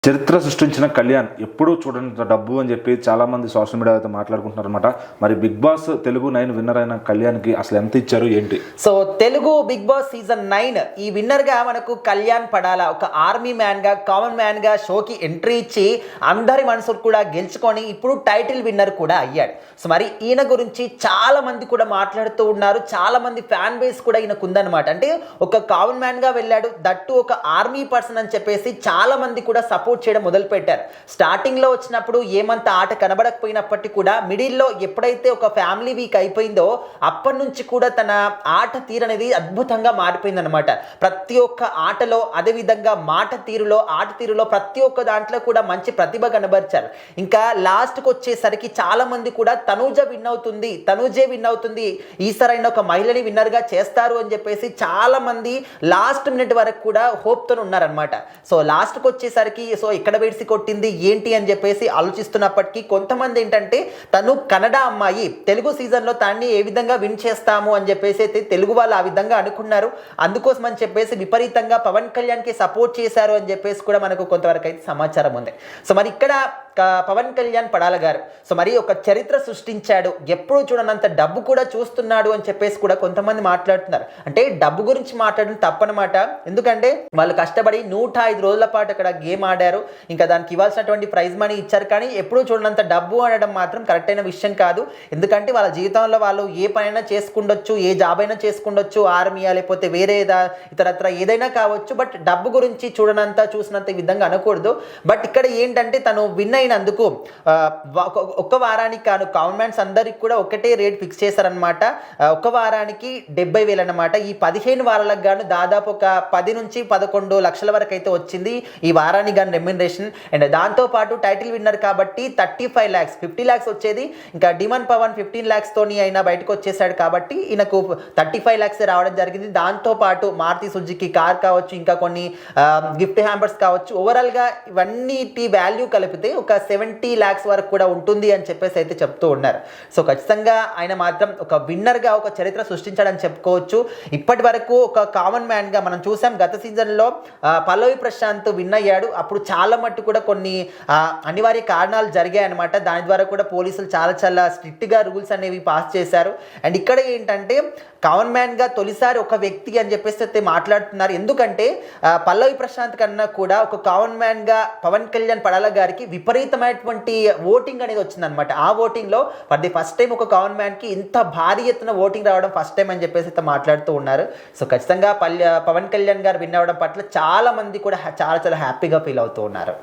చరిత్ర సృష్టించిన కళ్యాణ్ ఎప్పుడూ చూడని డబ్బు అని చెప్పి చాలామంది సోషల్ మీడియా అయితే మాట్లాడుకుంటున్నారు అనమాట. మరి బిగ్ బాస్ తెలుగు 9 విన్నర్ అయిన కళ్యాణ్కి అసలు ఎంత ఇచ్చారు ఏంటి? So Telugu Bigg Boss season 9 ఈ విన్నర్గా మనకు కళ్యాణ్ పడాల ఒక ఆర్మీ మ్యాన్గా కామన్ మ్యాన్గా షోకి ఎంట్రీ ఇచ్చి అందరి మనసులు కూడా గెలుచుకొని ఇప్పుడు టైటిల్ విన్నర్ కూడా అయ్యాడు. సో మరి ఈయన గురించి చాలా మంది కూడా మాట్లాడుతూ ఉన్నారు. చాలా మంది ఫ్యాన్ బేస్ కూడా ఈయనకు ఉందన్నమాట. అంటే ఒక కామన్ మ్యాన్గా వెళ్ళాడు, దట్టు ఒక ఆర్మీ పర్సన్ అని చెప్పేసి చాలా మంది కూడా సపోర్ట్ చేయడం మొదలుపెట్టారు. స్టార్టింగ్లో వచ్చినప్పుడు ఏమంత ఆట కనబడకపోయినప్పటికీ కూడా మిడిల్లో ఎప్పుడైతే ఒక ఫ్యామిలీ వీక్ అయిపోయిందో అప్పటి నుంచి కూడా తన ఆట తీరు అనేది అద్భుతంగా మారిపోయిందనమాట. ప్రతి ఒక్క ఆటలో, అదేవిధంగా ఆట తీరులో ప్రతి ఒక్క దాంట్లో కూడా మంచి ప్రతిభ కనబరిచారు. ఇంకా లాస్ట్కి వచ్చేసరికి చాలా మంది కూడా తనూజే విన్ అవుతుంది, ఈసారైన ఒక మహిళని విన్నర్గా చేస్తారు అని చెప్పేసి చాలా మంది లాస్ట్ మినిట్ వరకు కూడా హోప్తో ఉన్నారనమాట. సో లాస్ట్కి వచ్చేసరికి ఎక్కడ వేడిసి కొట్టింది ఏంటి అని చెప్పేసి ఆలోచిస్తున్నప్పటికీ కొంతమంది ఏంటంటే తను కన్నడ అమ్మాయి, తెలుగు సీజన్లో తనని ఏ విధంగా విన్ చేస్తాము అని చెప్పేసి అయితే తెలుగు వాళ్ళు ఆ విధంగా అనుకున్నారు. అందుకోసం అని చెప్పేసి విపరీతంగా పవన్ కళ్యాణ్కి సపోర్ట్ చేశారు అని చెప్పేసి కూడా మనకు కొంతవరకు అయితే సమాచారం ఉంది. సో మరి ఇక్కడ పవన్ కళ్యాణ్ పడాల గారు సో మరి ఒక చరిత్ర సృష్టించాడు, ఎప్పుడు చూడనంత డబ్బు కూడా చూస్తున్నాడు అని చెప్పేసి కూడా కొంతమంది మాట్లాడుతున్నారు. అంటే డబ్బు గురించి మాట్లాడడం తప్పనమాట. ఎందుకంటే వాళ్ళు కష్టపడి 105 రోజుల పాటు అక్కడ గేమ్ ఆడారు, ఇంకా దానికి ఇవ్వాల్సినటువంటి ప్రైజ్ మనీ ఇచ్చారు. కానీ ఎప్పుడు చూడనంత డబ్బు అనడం మాత్రం కరెక్ట్ అయిన విషయం కాదు. ఎందుకంటే వాళ్ళ జీవితంలో వాళ్ళు ఏ పనైనా చేసుకుండొచ్చు, ఏ జాబ్ అయినా చేసుకుండొచ్చు, ఆర్మీయా లేకపోతే వేరే ఇతరత్ర ఏదైనా కావచ్చు. బట్ డబ్బు గురించి చూసినంత ఈ విధంగా అనకూడదు. బట్ ఇక్కడ ఏంటంటే తను విన్ అయినందుకు ఒక్క వారానికి కాను కామన్ మ్యాన్స్ అందరికి కూడా ఒకటే రేట్ ఫిక్స్ చేశారనమాట. ఒక వారానికి 70,000 అనమాట. ఈ 15 వారాలకు గాను దాదాపు ఒక 10 నుంచి 11 లక్షల వరకు అయితే వచ్చింది ఈ వారానికి గాను రెమ్యునరేషన్. అండ్ దాంతోపాటు టైటిల్ విన్నర్ కాబట్టి 35 lakhs 50 lakhs వచ్చేది. ఇంకా డిమన్ పవన్ 15 lakhs తోని అయినా బయటకు వచ్చేసాడు కాబట్టి ఈయనకు 35 lakhs రావడం జరిగింది. దాంతోపాటు మారుతి సుజుకి కార్ కావచ్చు, ఇంకా కొన్ని గిఫ్ట్ హ్యాంపర్స్ కావచ్చు, ఓవరాల్గా ఇవన్నిటి వాల్యూ కలిపితే ఒక 70 lakhs వరకు కూడా ఉంటుంది అని చెప్పేసి అయితే చెప్తూ ఉన్నారు. సో ఖచ్చితంగా ఆయన మాత్రం ఒక విన్నర్గా ఒక చరిత్ర సృష్టించాడని చెప్పుకోవచ్చు. ఇప్పటి వరకు ఒక కామన్ మ్యాన్గా మనం చూసాం, గత సీజన్లో పల్లవి ప్రశాంత్ విన్ అయ్యాడు. అప్పుడు చాలా మట్టు కూడా కొన్ని అనివార్య కారణాలు జరిగాయి అనమాట. దాని ద్వారా కూడా పోలీసులు చాలా స్ట్రిక్ట్గా రూల్స్ అనేవి పాస్ చేశారు. అండ్ ఇక్కడ ఏంటంటే కామన్ మ్యాన్గా తొలిసారి ఒక వ్యక్తి అని చెప్పేసి అయితే మాట్లాడుతున్నారు. ఎందుకంటే పల్లవి ప్రశాంత్ కన్నా కూడా ఒక కామన్ మ్యాన్గా పవన్ కళ్యాణ్ పడాల గారికి విపరీతమైనటువంటి ఓటింగ్ అనేది వచ్చిందనమాట. ఆ ఓటింగ్లో ఫర్ ది ఫస్ట్ టైం ఒక కామన్ మ్యాన్కి ఇంత భారీ ఎత్తున ఓటింగ్ రావడం ఫస్ట్ టైం అని చెప్పేసి అయితే మాట్లాడుతూ ఉన్నారు. సో ఖచ్చితంగా పవన్ కళ్యాణ్ గారు విన్ అవ్వడం పట్ల చాలా మంది కూడా చాలా హ్యాపీగా ఫీల్ అవుతూ ఉన్నారు.